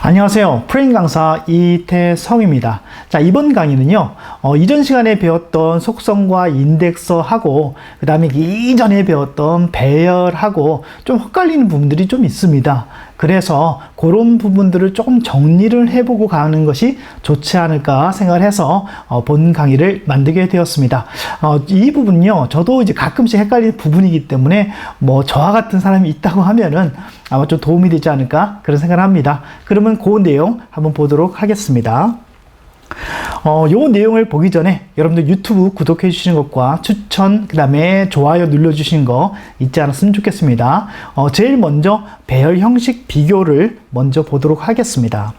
안녕하세요. 프레임 강사 이태성입니다. 자, 이번 강의는요, 이전 시간에 배웠던 속성과 인덱서하고, 그 다음에 이전에 배웠던 배열하고 좀 헷갈리는 부분들이 좀 있습니다. 그래서 그런 부분들을 조금 정리를 해보고 가는 것이 좋지 않을까 생각을 해서 본 강의를 만들게 되었습니다. 이 부분요, 저도 이제 가끔씩 헷갈리는 부분이기 때문에 뭐 저와 같은 사람이 있다고 하면은 아마 좀 도움이 되지 않을까 그런 생각을 합니다. 그러면 그 내용 한번 보도록 하겠습니다. 요 내용을 보기 전에 여러분들 유튜브 구독해 주시는 것과 추천, 그 다음에 좋아요 눌러 주시는 거 잊지 않았으면 좋겠습니다. 제일 먼저 배열 형식 비교를 먼저 보도록 하겠습니다.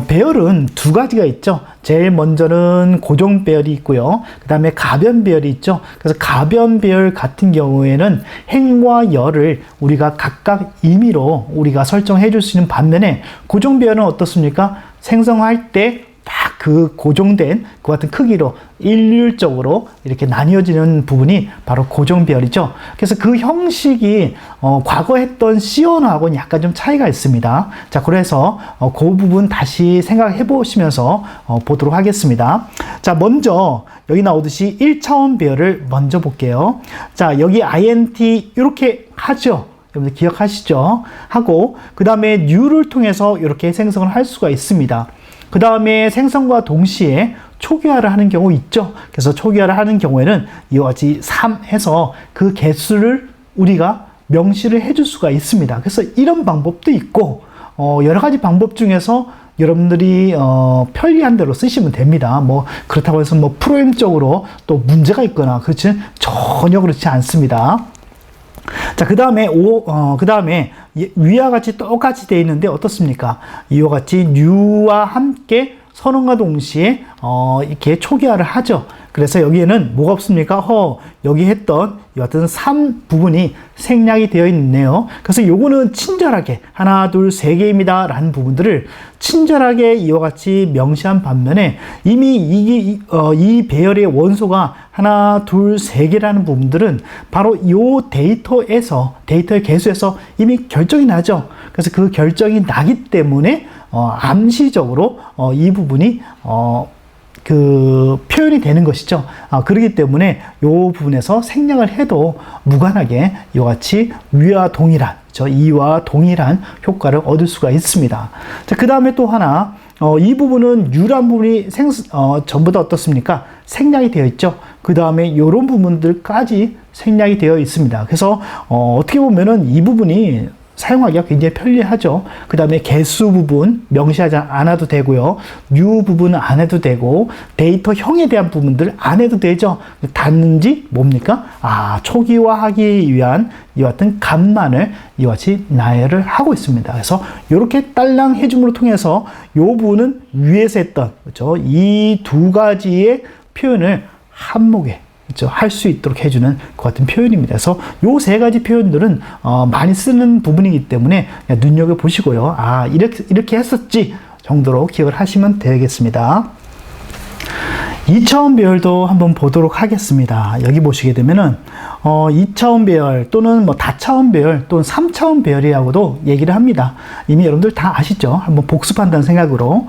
배열은 두 가지가 있죠. 제일 먼저는 고정 배열이 있고요. 그 다음에 가변 배열이 있죠. 그래서 가변 배열 같은 경우에는 행과 열을 우리가 각각 임의로 우리가 설정해 줄 수 있는 반면에 고정 배열은 어떻습니까? 생성할 때 딱 그 고정된 그 같은 크기로 일률적으로 이렇게 나뉘어지는 부분이 바로 고정 배열이죠. 그래서 그 형식이 과거 했던 C 언어하고는 약간 좀 차이가 있습니다. 자, 그래서 그 부분 다시 생각해 보시면서 보도록 하겠습니다. 자, 먼저 여기 나오듯이 1차원 배열을 먼저 볼게요. 자, 여기 int 이렇게 하죠. 여러분들 기억하시죠? 하고 그 다음에 new를 통해서 이렇게 생성을 할 수가 있습니다. 그 다음에 생성과 동시에 초기화를 하는 경우 있죠. 그래서 초기화를 하는 경우에는 이와 같이 3 해서 그 개수를 우리가 명시를 해줄 수가 있습니다. 그래서 이런 방법도 있고 여러 가지 방법 중에서 여러분들이 편리한 대로 쓰시면 됩니다. 뭐 그렇다고 해서 뭐 프로그램적으로 또 문제가 있거나 그렇지는 전혀 그렇지 않습니다. 자, 그 다음에 위와 같이 똑같이 되어 있는데 어떻습니까? 이와 같이 new와 함께 선언과 동시에 이렇게 초기화를 하죠. 그래서 여기에는 뭐가 없습니까? 여기 했던 이 같은 3 부분이 생략이 되어 있네요. 그래서 요거는 친절하게 하나, 둘, 세 개입니다 라는 부분들을 친절하게 이와 같이 명시한 반면에 이미 이 배열의 원소가 하나, 둘, 세 개라는 부분들은 바로 이 데이터의 개수에서 이미 결정이 나죠. 그래서 그 결정이 나기 때문에 암시적으로 이 부분이 표현이 되는 것이죠. 그렇기 때문에 이 부분에서 생략을 해도 무관하게 이와 같이 위와 동일한, 이와 동일한 효과를 얻을 수가 있습니다. 자, 그 다음에 또 하나, 이 부분은 new란 부분이 전부 다 어떻습니까? 생략이 되어 있죠. 그 다음에 이런 부분들까지 생략이 되어 있습니다. 그래서 어떻게 보면은 이 부분이 사용하기가 굉장히 편리하죠. 그 다음에 개수 부분 명시하지 않아도 되고요. new 부분은 안 해도 되고 데이터형에 대한 부분들 안 해도 되죠. 단지 뭡니까? 초기화하기 위한 이와 같은 값만을 이와 같이 나열을 하고 있습니다. 그래서 이렇게 딸랑 해줌으로 통해서 이 부분은 위에서 했던 그렇죠? 이 두 가지의 표현을 한목에 할 수 있도록 해주는 그 같은 표현입니다. 그래서 요 세 가지 표현들은 많이 쓰는 부분이기 때문에 눈여겨보시고요. 이렇게 했었지 정도로 기억을 하시면 되겠습니다. 2차원 배열도 한번 보도록 하겠습니다. 여기 보시게 되면은 2차원 배열 또는 뭐 다차원 배열 또는 3차원 배열이라고도 얘기를 합니다. 이미 여러분들 다 아시죠? 한번 복습한다는 생각으로.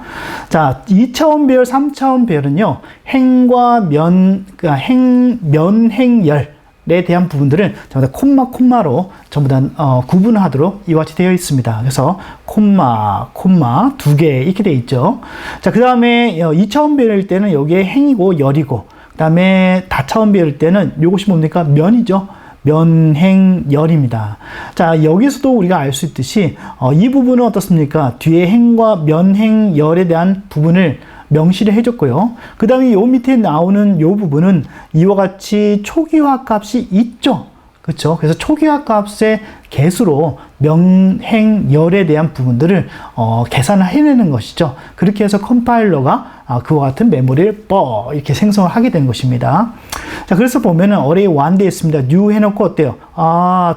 자, 2차원 배열, 3차원 배열은요. 행과 면행열에 대한 부분들은 전부 다 콤마로 전부 다 구분하도록 이와 같이 되어 있습니다. 그래서 콤마 2개 이렇게 되어 있죠. 자, 그 다음에 2차원 배열일 때는 여기에 행이고 열이고, 그 다음에 다차원 배열일 때는 이것이 뭡니까? 면이죠. 면행열입니다. 자, 여기서도 우리가 알 수 있듯이 이 부분은 어떻습니까? 뒤에 행과 면행열에 대한 부분을 명시를 해줬고요. 그 다음에 요 밑에 나오는 요 부분은 이와 같이 초기화 값이 있죠. 그렇죠? 그래서 초기화 값의 개수로 명행열에 대한 부분들을 계산을 해내는 것이죠. 그렇게 해서 컴파일러가 그와 같은 메모리를 이렇게 생성을 하게 된 것입니다. 자, 그래서 보면은 array 1 되어 있습니다. new 해놓고 어때요?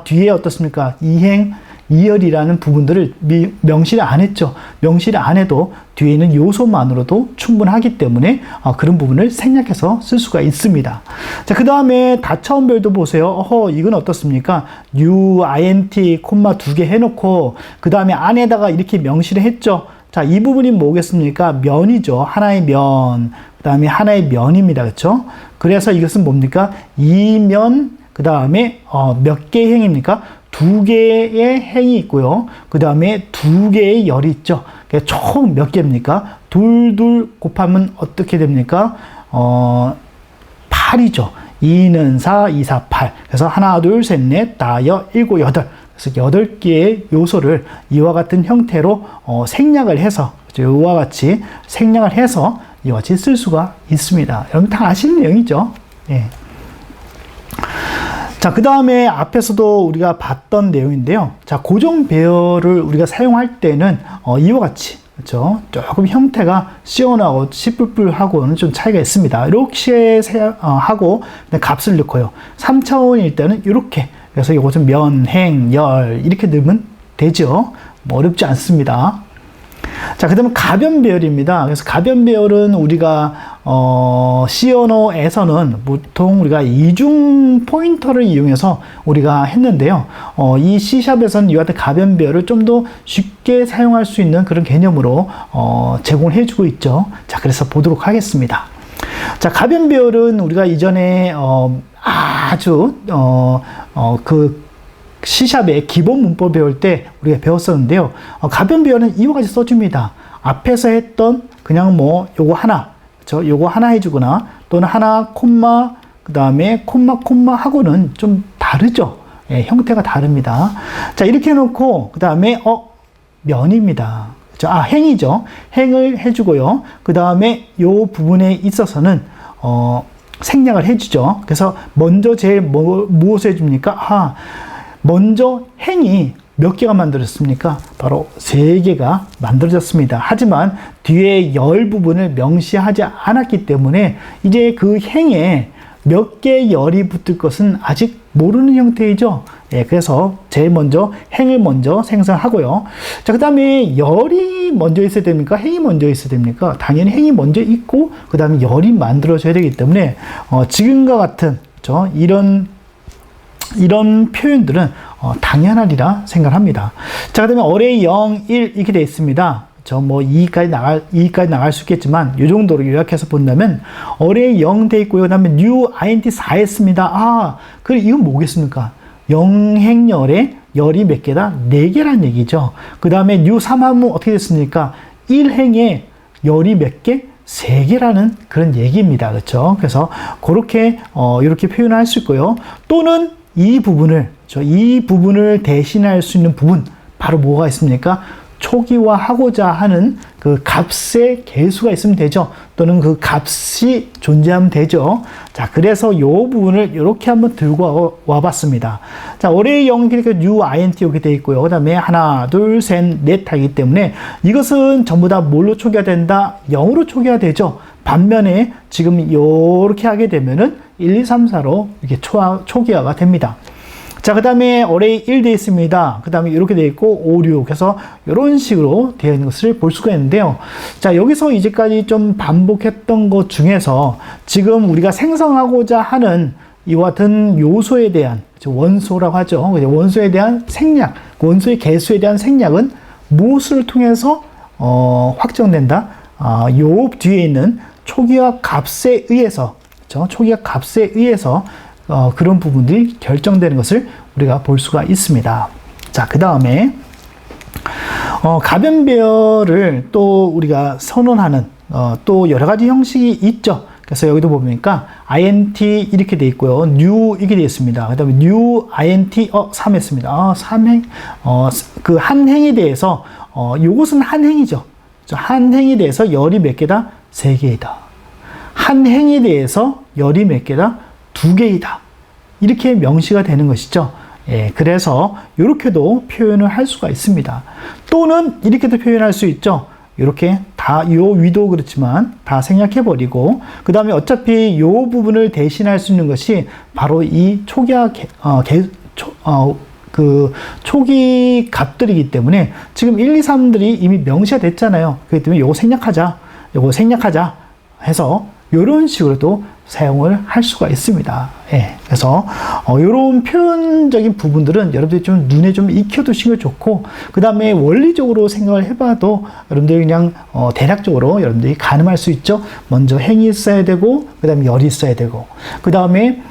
뒤에 어떻습니까? 이행 이열이라는 부분들을 명시를 안 했죠. 명시를 안 해도 뒤에 있는 요소만으로도 충분하기 때문에 그런 부분을 생략해서 쓸 수가 있습니다. 자, 그 다음에 다차원별도 보세요. 이건 어떻습니까? new, int, 콤마 2개 해놓고 그 다음에 안에다가 이렇게 명시를 했죠. 자, 이 부분이 뭐겠습니까? 면이죠. 하나의 면, 그 다음에 하나의 면입니다. 그렇죠? 그래서 이것은 뭡니까? 이면, 그 다음에 몇 개의 행입니까? 2개의 행이 있고요. 그 다음에 2개의 열이 있죠. 총 몇 개입니까? 둘 곱하면 어떻게 됩니까? 8이죠. 2는 4, 2, 4, 8. 그래서 하나, 둘, 셋, 넷, 다, 여, 일곱, 여덟. 그래서 8개의 요소를 이와 같은 형태로 생략을 해서, 이와 같이 생략을 해서 이와 같이 쓸 수가 있습니다. 여러분 다 아시는 내용이죠. 예. 자, 그 다음에 앞에서도 우리가 봤던 내용인데요. 자, 고정 배열을 우리가 사용할 때는 이와 같이, 그렇죠? 조금 형태가 시원하고 시뿔뿔하고는 좀 차이가 있습니다. 이렇게 하고 값을 넣고요. 3차원일 때는 이렇게, 그래서 이것은 면, 행, 열 이렇게 넣으면 되죠. 뭐 어렵지 않습니다. 자, 그 다음에 가변 배열입니다. 그래서 가변 배열은 우리가 C 언어에서는 보통 우리가 이중 포인터를 이용해서 우리가 했는데요. 이 C샵에서는 이와 같은 가변 배열을 좀 더 쉽게 사용할 수 있는 그런 개념으로 제공을 해주고 있죠. 자, 그래서 보도록 하겠습니다. 자, 가변 배열은 우리가 이전에 아주 그 C샵의 기본 문법 배울 때 우리가 배웠었는데요. 가변 배열은 이와 같이 써줍니다. 앞에서 했던 그냥 뭐 요거 하나, 그렇죠? 요거 하나 해주거나 또는 하나 콤마 그 다음에 콤마 하고는 좀 다르죠. 예, 형태가 다릅니다. 자, 이렇게 해놓고 그 다음에 면입니다. 그렇죠? 행이죠. 행을 해주고요. 그 다음에 요 부분에 있어서는 생략을 해주죠. 그래서 먼저 제일 무엇을 해줍니까? 먼저 행이 몇 개가 만들어졌습니까? 바로 3개가 만들어졌습니다. 하지만 뒤에 열 부분을 명시하지 않았기 때문에 이제 그 행에 몇 개의 열이 붙을 것은 아직 모르는 형태이죠. 예, 그래서 제일 먼저 행을 먼저 생성하고요. 자, 그 다음에 열이 먼저 있어야 됩니까? 행이 먼저 있어야 됩니까? 당연히 행이 먼저 있고 그 다음에 열이 만들어져야 되기 때문에 지금과 같은 그렇죠? 이런 표현들은 당연하리라 생각합니다. 자, 그 다음에 array 0, 1 이렇게 되어 있습니다. 뭐 2까지 나갈 수 있겠지만 이 정도로 요약해서 본다면 array 0 되어 있고요. 그 다음에 new int 4 했습니다. 그럼 이건 뭐겠습니까? 영행열에 열이 몇 개다? 4개란 얘기죠. 그 다음에 new 3 하면 어떻게 됐습니까? 1행에 열이 몇 개? 3개라는 그런 얘기입니다. 그렇죠? 그래서 그렇게 이렇게 표현할 수 있고요. 또는 이 부분을 대신할 수 있는 부분 바로 뭐가 있습니까? 초기화하고자 하는 그 값의 개수가 있으면 되죠. 또는 그 값이 존재하면 되죠. 자, 그래서 이 부분을 이렇게 한번 들고 와봤습니다. 자, array 0, 그러니까 new int 이렇게 되어 있고요. 그 다음에 하나, 둘, 셋, 넷 하기 때문에 이것은 전부 다 뭘로 초기화된다? 0으로 초기화되죠. 반면에 지금 이렇게 하게 되면은 1, 2, 3, 4로 이렇게 초기화가 됩니다. 자, 그 다음에 array 1 되어 있습니다. 그 다음에 이렇게 되어 있고 5, 6 해서 이런 식으로 되어 있는 것을 볼 수가 있는데요. 자, 여기서 이제까지 좀 반복했던 것 중에서 지금 우리가 생성하고자 하는 이와 같은 요소에 대한 원소라고 하죠. 원소에 대한 생략, 원소의 개수에 대한 생략은 무엇을 통해서 확정된다? 요 뒤에 있는 초기화 값에 의해서, 그렇죠? 초기화 값에 의해서 그런 부분들이 결정되는 것을 우리가 볼 수가 있습니다. 자, 그 다음에 가변 배열을 또 우리가 선언하는 또 여러 가지 형식이 있죠. 그래서 여기도 보니까 int 이렇게 돼 있고요. new 이렇게 되어 있습니다. 그 다음에 new int 3 했습니다. 3행 그 한 행에 대해서 요것은 한 행이죠. 한 행에 대해서 열이 몇 개다? 3개이다. 한 행에 대해서 열이 몇 개다? 2개이다. 이렇게 명시가 되는 것이죠. 예, 그래서 이렇게도 표현을 할 수가 있습니다. 또는 이렇게도 표현할 수 있죠. 이렇게 다 요 위도 그렇지만 다 생략해버리고 그 다음에 어차피 요 부분을 대신할 수 있는 것이 바로 이 초기화 그 초기 값들이기 때문에 지금 1, 2, 3들이 이미 명시가 됐잖아요. 그렇기 때문에 요거 생략하자 해서 이런 식으로도 사용을 할 수가 있습니다. 예, 그래서 이런 표현적인 부분들은 여러분들이 좀 눈에 좀 익혀두시는 게 좋고, 그 다음에 원리적으로 생각을 해봐도 여러분들이 그냥 대략적으로 여러분들이 가늠할 수 있죠. 먼저 행이 있어야 되고, 그 다음에 열이 있어야 되고, 그 다음에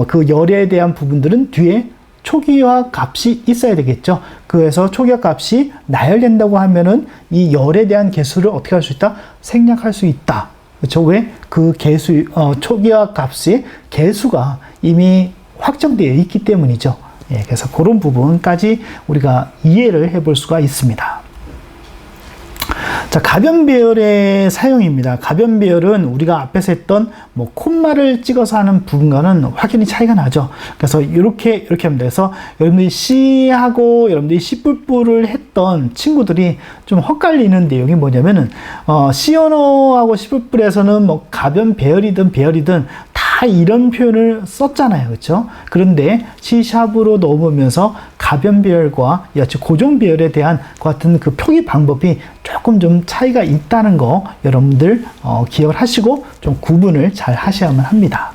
그 열에 대한 부분들은 뒤에 초기화 값이 있어야 되겠죠. 그래서 초기화 값이 나열된다고 하면은 이 열에 대한 개수를 어떻게 할 수 있다? 생략할 수 있다. 그렇죠? 왜? 그 개수, 초기화 값의 개수가 이미 확정되어 있기 때문이죠. 예, 그래서 그런 부분까지 우리가 이해를 해볼 수가 있습니다. 자, 가변 배열의 사용입니다. 가변 배열은 우리가 앞에서 했던 뭐 콤마를 찍어서 하는 부분과는 확연히 차이가 나죠. 그래서 이렇게 하면 돼요. 그래서 여러분들이 C하고 여러분들이 C뿔뿔을 했던 친구들이 좀 헛갈리는 내용이 뭐냐면은 C 언어하고 C뿔뿔에서는 뭐 가변 배열이든 다 이런 표현을 썼잖아요. 그렇죠? 그런데 C샵으로 넣어보면서 가변 배열과 고정 배열에 대한 그 같은 그 표기 방법이 조금 좀 차이가 있다는 거 여러분들 기억을 하시고 좀 구분을 잘 하셔야만 합니다.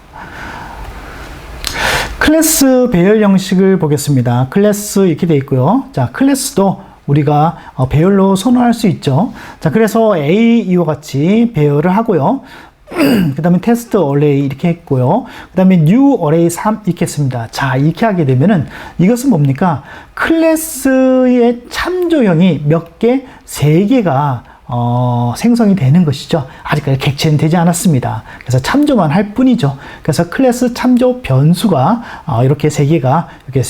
클래스 배열 형식을 보겠습니다. 클래스 이렇게 되어 있고요. 자, 클래스도 우리가 배열로 선호할 수 있죠. 자, 그래서 A 이와 같이 배열을 하고요. 그 다음에 테스트 어레이 이렇게 했고요. 그 다음에 new array 3 이렇게 했습니다. 자, 이렇게 하게 되면은 이것은 뭡니까? 클래스의 참조형이 몇 개? 3개가 생성이 되는 것이죠. 아직까지 객체는 되지 않았습니다. 그래서 참조만 할 뿐이죠. 그래서 클래스 참조 변수가 이렇게 3개가 이렇게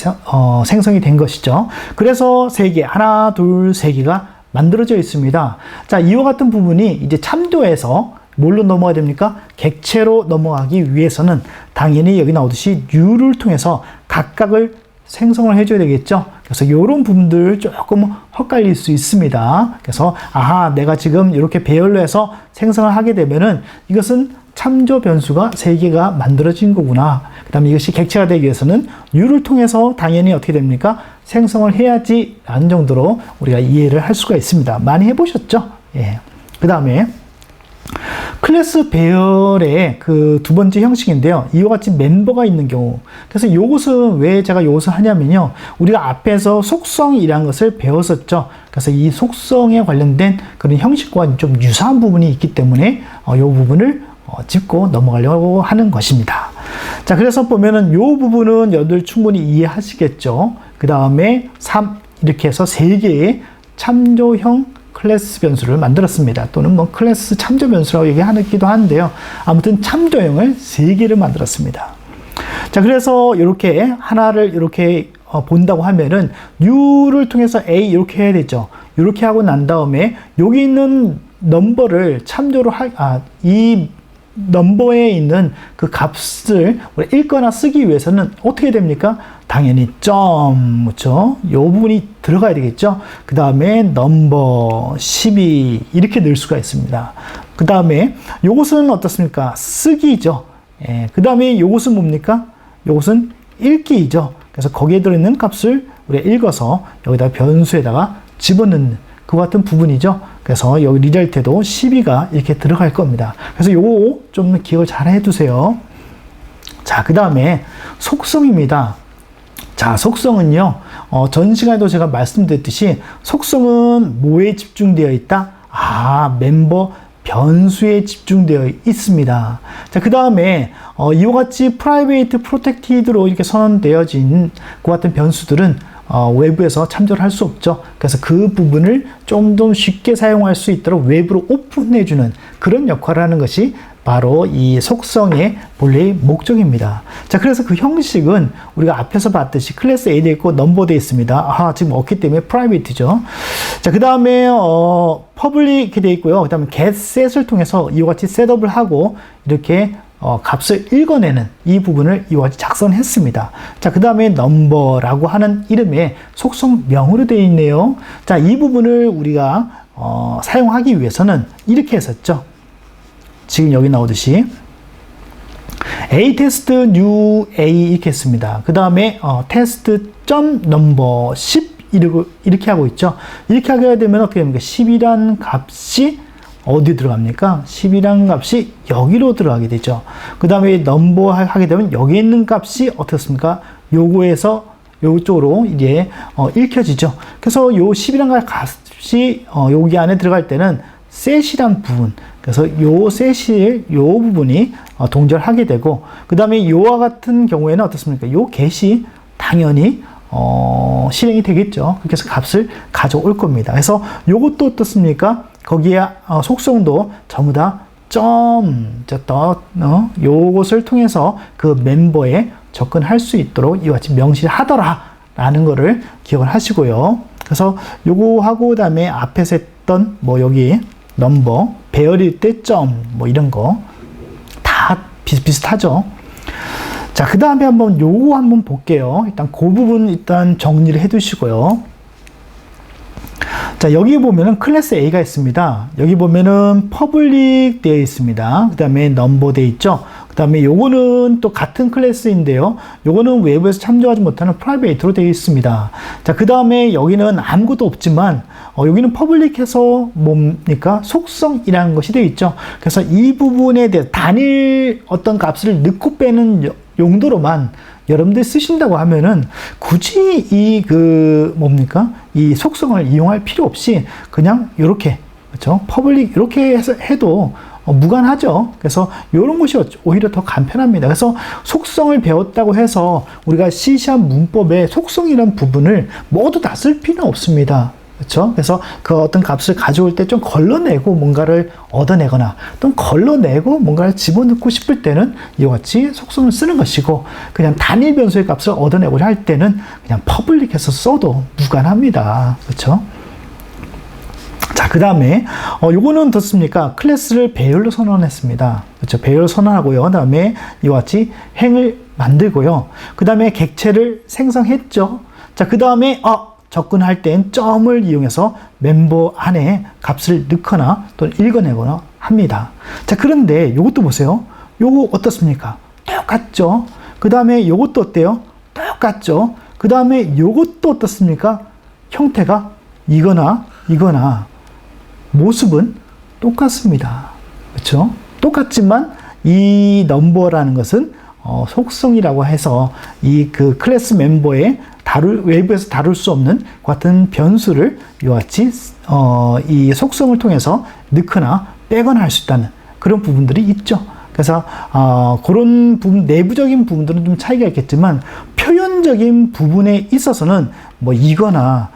생성이 된 것이죠. 그래서 3개, 하나, 둘, 3개가 만들어져 있습니다. 자, 이와 같은 부분이 이제 참조에서 뭘로 넘어가야 됩니까? 객체로 넘어가기 위해서는 당연히 여기 나오듯이 new를 통해서 각각을 생성을 해줘야 되겠죠. 그래서 이런 부분들 조금 헛갈릴 수 있습니다. 그래서 내가 지금 이렇게 배열로 해서 생성을 하게 되면은 이것은 참조 변수가 3개가 만들어진 거구나. 그 다음에 이것이 객체가 되기 위해서는 new를 통해서 당연히 어떻게 됩니까? 생성을 해야지 라는 정도로 우리가 이해를 할 수가 있습니다. 많이 해보셨죠? 예. 그 다음에 클래스 배열의 그 두 번째 형식인데요. 이와 같이 멤버가 있는 경우. 그래서 이것은 왜 제가 이것을 하냐면요. 우리가 앞에서 속성이라는 것을 배웠었죠. 그래서 이 속성에 관련된 그런 형식과 좀 유사한 부분이 있기 때문에 이 부분을 짚고 넘어가려고 하는 것입니다. 자, 그래서 보면은 이 부분은 여러분들 충분히 이해하시겠죠. 그 다음에 3 이렇게 해서 3개의 참조형 클래스 변수를 만들었습니다. 또는 뭐 클래스 참조 변수라고 얘기하기도 하는데요. 아무튼 참조형을 3개를 만들었습니다. 자, 그래서 이렇게 하나를 이렇게 본다고 하면은 new를 통해서 A 이렇게 해야 되죠. 이렇게 하고 난 다음에 여기 있는 넘버를 참조로 이 넘버에 있는 그 값을 읽거나 쓰기 위해서는 어떻게 됩니까? 당연히 점, 그렇죠? 이 부분이 들어가야 되겠죠? 그 다음에 넘버 12 이렇게 넣을 수가 있습니다. 그 다음에 이것은 어떻습니까? 쓰기죠. 예, 그 다음에 이것은 뭡니까? 이것은 읽기죠. 그래서 거기에 들어있는 값을 우리가 읽어서 여기다 변수에다가 집어넣는 그 같은 부분이죠. 그래서 여기 리절트에도 12가 이렇게 들어갈 겁니다. 그래서 요거 좀 기억을 잘 해두세요. 자, 그 다음에 속성입니다. 자, 속성은요, 전 시간에도 제가 말씀드렸듯이 속성은 뭐에 집중되어 있다? 멤버 변수에 집중되어 있습니다. 자, 그 다음에 이와 같이 private, protected로 이렇게 선언되어진 그 같은 변수들은 외부에서 참조를 할 수 없죠. 그래서 그 부분을 좀 더 쉽게 사용할 수 있도록 외부로 오픈해주는 그런 역할을 하는 것이 바로 이 속성의 본래의 목적입니다. 자, 그래서 그 형식은 우리가 앞에서 봤듯이 클래스 A되어 있고 넘버되어 있습니다. 지금 없기 때문에 private죠. 자, 그 다음에 public 이렇게 되어 있고요. 그 다음에 get set을 통해서 이와 같이 셋업을 하고 이렇게 값을 읽어내는 이 부분을 이와 같이 작성했습니다. 자, 그 다음에 넘버라고 하는 이름의 속성명으로 되어 있네요. 자, 이 부분을 우리가 사용하기 위해서는 이렇게 했었죠. 지금 여기 나오듯이 A 테스트 new A 이렇게 했습니다. 그 다음에 테스트 점 넘버 10 이렇게 하고 있죠. 이렇게 하게 되면 어떻게 됩니까? 10이란 값이 어디 들어갑니까? 10이란 값이 여기로 들어가게 되죠. 그 다음에 넘버 하게 되면 여기 있는 값이 어떻습니까? 요거에서 요쪽으로 이제 읽혀지죠. 그래서 요 10이란 값이 여기 안에 들어갈 때는 set이란 부분, 그래서 요 set일 요 부분이 동절하게 되고, 그 다음에 요와 같은 경우에는 어떻습니까? 요 get이 당연히 실행이 되겠죠. 그래서 값을 가져올 겁니다. 그래서 요것도 어떻습니까? 거기에 속성도 전부 다 요것을 통해서 그 멤버에 접근할 수 있도록 이와 같이 명시하더라 라는 거를 기억을 하시고요. 그래서 요거 하고 그다음에 앞에서 했던 뭐 여기 넘버, 배열일 때 점, 뭐 이런 거 다 비슷비슷하죠. 자, 그 다음에 요거 한번 볼게요. 일단 그 부분 일단 정리를 해 두시고요. 자, 여기 보면은 클래스 A가 있습니다. 여기 보면은 퍼블릭 되어 있습니다. 그 다음에 넘버 되어 있죠. 그 다음에 요거는 또 같은 클래스인데요. 요거는 외부에서 참조하지 못하는 프라이베이트로 되어 있습니다. 자, 그 다음에 여기는 아무것도 없지만, 여기는 퍼블릭해서 뭡니까? 속성이라는 것이 되어 있죠. 그래서 이 부분에 대해 단일 어떤 값을 넣고 빼는 용도로만 여러분들이 쓰신다고 하면은 굳이 이 속성을 이용할 필요 없이 그냥 이렇게, 그렇죠? 퍼블릭 이렇게 해도 무관하죠. 그래서 이런 것이 오히려 더 간편합니다. 그래서 속성을 배웠다고 해서 우리가 C# 문법의 속성이라는 부분을 모두 다 쓸 필요는 없습니다. 그렇죠? 그래서 그 어떤 값을 가져올 때 좀 걸러내고 뭔가를 얻어내거나 또 걸러내고 뭔가를 집어넣고 싶을 때는 이와 같이 속성을 쓰는 것이고, 그냥 단일 변수의 값을 얻어내고자 할 때는 그냥 퍼블릭해서 써도 무관합니다. 그렇죠? 자, 그 다음에 요거는 어떻습니까? 클래스를 배열로 선언했습니다. 그렇죠? 배열로 선언하고요. 그 다음에 이와 같이 행을 만들고요. 그 다음에 객체를 생성했죠. 자, 그 다음에 접근할 땐 점을 이용해서 멤버 안에 값을 넣거나 또는 읽어내거나 합니다. 자, 그런데 요것도 보세요. 요거 어떻습니까? 똑같죠? 그 다음에 요것도 어때요? 똑같죠? 그 다음에 요것도 어떻습니까? 형태가 이거나 모습은 똑같습니다. 그렇죠? 똑같지만 이 넘버라는 것은 속성이라고 해서 이 그 클래스 멤버의 외부에서 다룰 수 없는 같은 변수를 이와 같이 이 속성을 통해서 넣거나 빼거나 할 수 있다는 그런 부분들이 있죠. 그래서 그런 부분, 내부적인 부분들은 좀 차이가 있겠지만 표현적인 부분에 있어서는 뭐 이거나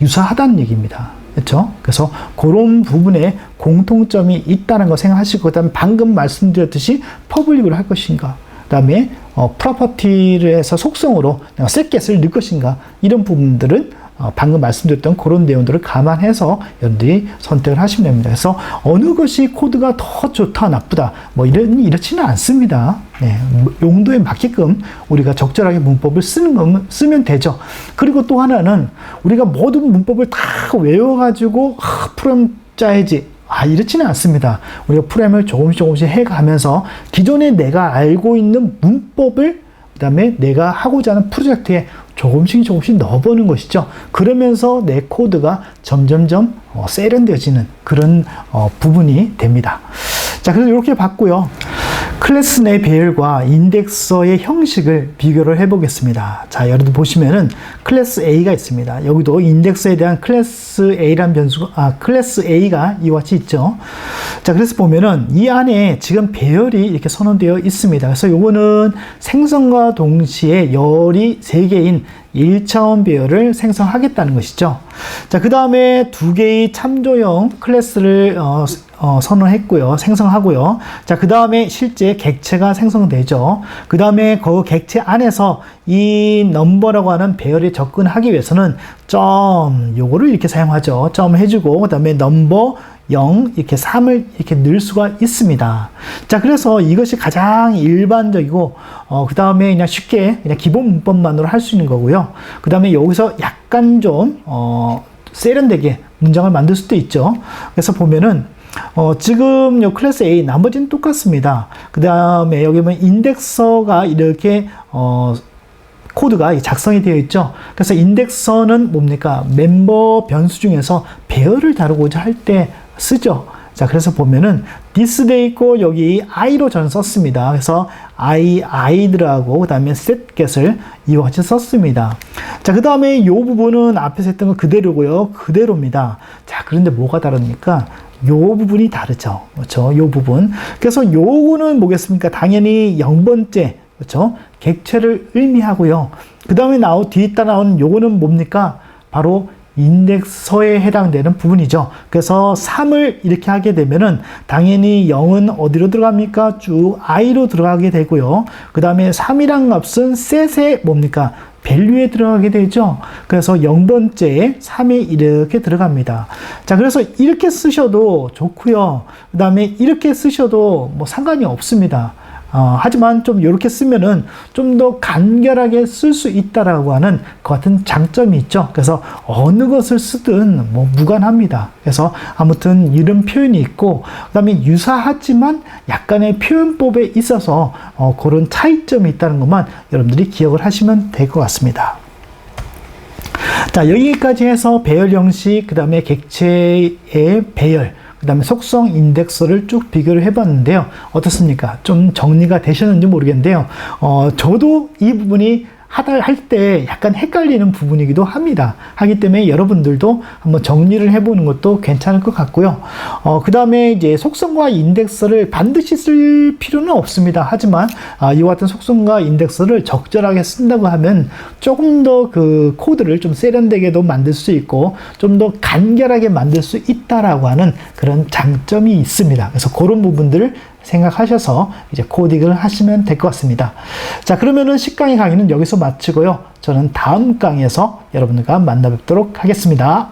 유사하다는 얘기입니다. 그렇죠? 그래서 그런 부분에 공통점이 있다는 거 생각하시고, 그다음에 방금 말씀드렸듯이 퍼블릭을 할 것인가, 그다음에 프로퍼티를 해서 속성으로 내가 셋겟을 넣을 것인가, 이런 부분들은 방금 말씀드렸던 그런 내용들을 감안해서 여러분들이 선택을 하시면 됩니다. 그래서 어느 것이 코드가 더 좋다, 나쁘다, 뭐 이렇지는 않습니다. 네, 용도에 맞게끔 우리가 적절하게 문법을 쓰면 되죠. 그리고 또 하나는 우리가 모든 문법을 다 외워가지고 프로그램 짜야지, 이렇지는 않습니다. 우리가 프로그램을 조금씩 해가면서 기존에 내가 알고 있는 문법을 그 다음에 내가 하고자 하는 프로젝트에 조금씩 넣어보는 것이죠. 그러면서 내 코드가 점점점 세련되어지는 그런 부분이 됩니다. 자, 그래서 이렇게 봤고요. 클래스 내 배열과 인덱서의 형식을 비교를 해보겠습니다. 자, 여러분 보시면은 클래스 A가 있습니다. 여기도 인덱서에 대한 클래스 A란 클래스 A가 이와 같이 있죠. 자, 그래서 보면은 이 안에 지금 배열이 이렇게 선언되어 있습니다. 그래서 요거는 생성과 동시에 열이 3개인 1차원 배열을 생성하겠다는 것이죠. 자, 그 다음에 2개의 참조형 클래스를 선언했고요. 생성하고요. 자, 그 다음에 실제 객체가 생성되죠. 그 다음에 그 객체 안에서 이 넘버라고 하는 배열에 접근하기 위해서는 요거를 이렇게 사용하죠. 점을 해주고, 그 다음에 넘버 0, 이렇게 3을 이렇게 넣을 수가 있습니다. 자, 그래서 이것이 가장 일반적이고, 그 다음에 그냥 쉽게 그냥 기본 문법만으로 할 수 있는 거고요. 그 다음에 여기서 약간 좀, 세련되게 문장을 만들 수도 있죠. 그래서 보면은, 지금 요 클래스 A 나머지는 똑같습니다. 그 다음에 여기 보면 인덱서가 이렇게 코드가 작성이 되어 있죠. 그래서 인덱서는 뭡니까? 멤버 변수 중에서 배열을 다루고자 할 때 쓰죠. 자, 그래서 보면은 this 돼 있고 여기 i로 저는 썼습니다. 그래서 i 들어가고 그 다음에 set get을 이와 같이 썼습니다. 자, 그 다음에 이 부분은 앞에서 했던 거 그대로고요. 그대로입니다. 자, 그런데 뭐가 다릅니까? 요 부분이 다르죠. 그렇죠? 요 부분. 그래서 요거는 뭐겠습니까? 당연히 0번째. 그렇죠? 객체를 의미하고요. 그 다음에 뒤에 따라 나오는 요거는 뭡니까? 바로 인덱서에 해당되는 부분이죠. 그래서 3을 이렇게 하게 되면은 당연히 0은 어디로 들어갑니까? 쭉 i로 들어가게 되고요. 그 다음에 3이란 값은 set에 뭡니까? 밸류에 들어가게 되죠. 그래서 0번째에 3이 이렇게 들어갑니다. 자, 그래서 이렇게 쓰셔도 좋고요. 그 다음에 이렇게 쓰셔도 뭐 상관이 없습니다. 하지만 좀 이렇게 쓰면은 좀 더 간결하게 쓸 수 있다라고 하는 그 같은 장점이 있죠. 그래서 어느 것을 쓰든 뭐 무관합니다. 그래서 아무튼 이런 표현이 있고, 그 다음에 유사하지만 약간의 표현법에 있어서 그런 차이점이 있다는 것만 여러분들이 기억을 하시면 될 것 같습니다. 자, 여기까지 해서 배열 형식, 그 다음에 객체의 배열, 그 다음에 속성 인덱서를 쭉 비교를 해봤는데요. 어떻습니까? 좀 정리가 되셨는지 모르겠는데요. 저도 이 부분이 할 때 약간 헷갈리는 부분이기도 합니다. 하기 때문에 여러분들도 한번 정리를 해보는 것도 괜찮을 것 같고요. 그 다음에 이제 속성과 인덱서를 반드시 쓸 필요는 없습니다. 하지만 이와 같은 속성과 인덱서를 적절하게 쓴다고 하면 조금 더 그 코드를 좀 세련되게도 만들 수 있고 좀 더 간결하게 만들 수 있다라고 하는 그런 장점이 있습니다. 그래서 그런 부분들을 생각하셔서 이제 코딩을 하시면 될 것 같습니다. 자, 그러면은 10강의 강의는 여기서 마치고요. 저는 다음 강의에서 여러분들과 만나 뵙도록 하겠습니다.